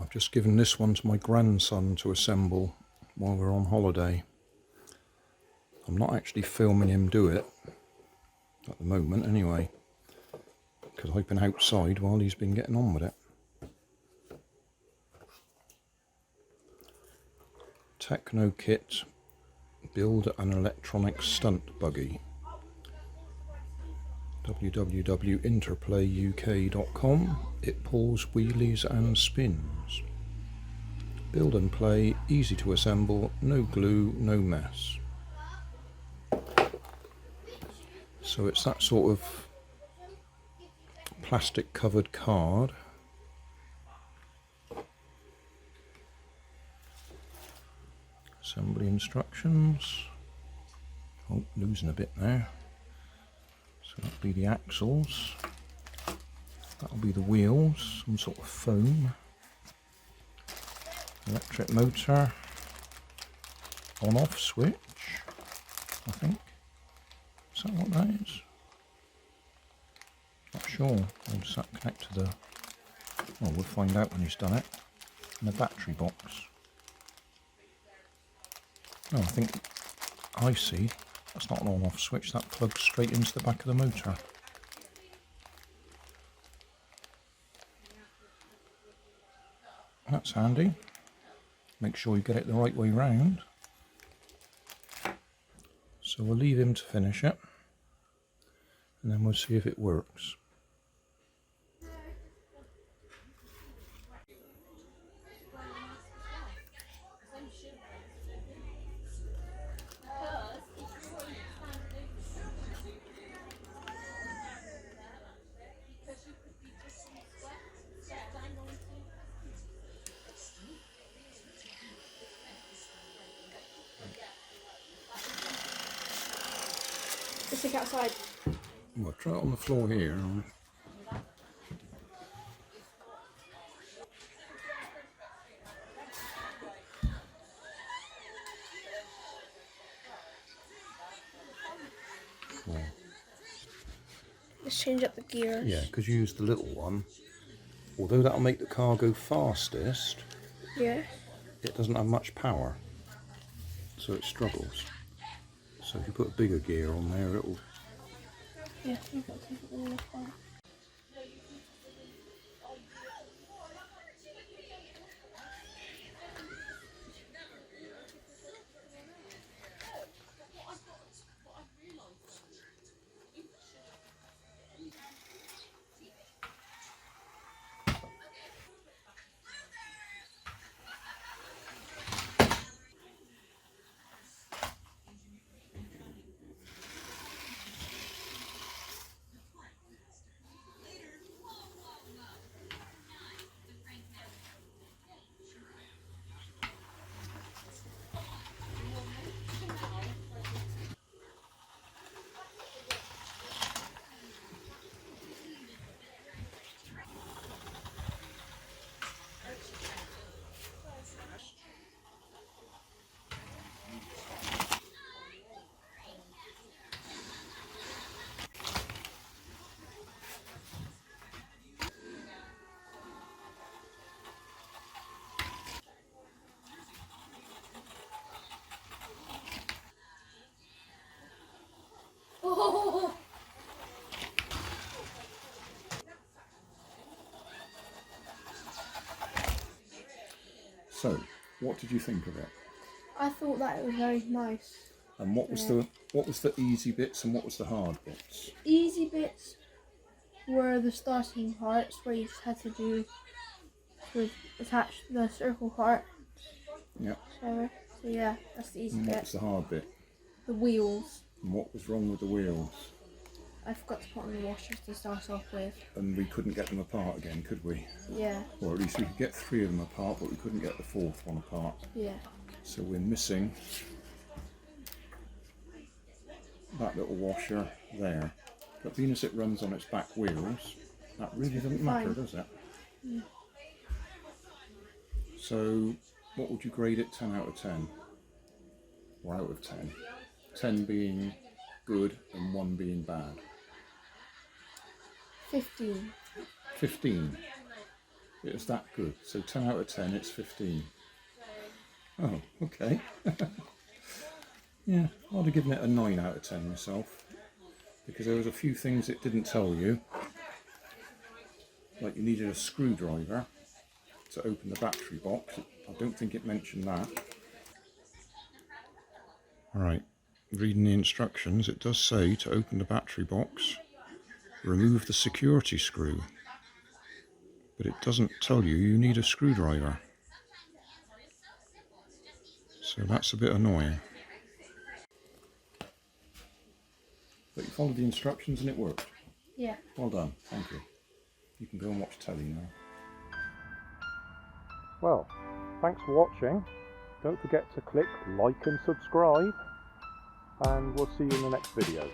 I've just given this one to my grandson to assemble while we're on holiday. I'm not actually filming him do it at the moment anyway, because I've been outside while he's been getting on with it. TechnoKit, build an electronic stunt buggy. www.interplayuk.com. It pulls wheelies and spins. Build and play, easy to assemble, no glue, no mess. So it's that sort of plastic covered card. Assembly instructions. Oh, losing a bit there. So that'll be the axles. That'll be the wheels, some sort of foam. Electric motor. On-off switch, I think. Is that what that is? Not sure. Or does that connect to the... Well, we'll find out when he's done it. And a battery box. No, I think I see. That's not an on-off switch. That plugs straight into the back of the motor. That's handy. Make sure you get it the right way round. So we'll leave him to finish it, and then we'll see if it works. Just stick outside. Well, try it on the floor here. Cool. Let's change up the gears. Yeah, because you use the little one. Although that'll make the car go fastest, Yeah. it doesn't have much power, so it struggles. So if you put a bigger gear on there, it'll... Yeah, I've got to take it all apart. Oh! So, what did you think of it? I thought that it was very nice. And what was the easy bits and what was the hard bits? Easy bits were the starting parts where you just had to do with attach the circle part. Yeah. So yeah, that's the easy And bit. what was the hard bit? The wheels. And what was wrong with the wheels? I forgot to put on the washers to start off with. And we couldn't get them apart again, could we? Yeah. Or at least we could get 3 of them apart, but we couldn't get the 4th one apart. Yeah. So we're missing that little washer there. But being as it runs on its back wheels, that really doesn't matter, does it? Mm. So what would you grade it 10 out of 10? Or out of 10? 10 being good and 1 being bad. 15. 15. It was that good. So 10 out of 10, it's 15. Oh, okay. Yeah, I'd have given it a 9 out of 10 myself, because there was a few things it didn't tell you. Like you needed a screwdriver to open the battery box. I don't think it mentioned that. Alright, reading the instructions, it does say to open the battery box, remove the security screw. But it doesn't tell you you need a screwdriver. So that's a bit annoying. But you followed the instructions and it worked. Yeah. Well done, thank you. You can go and watch telly now. Well, thanks for watching. Don't forget to click like and subscribe, and we'll see you in the next video.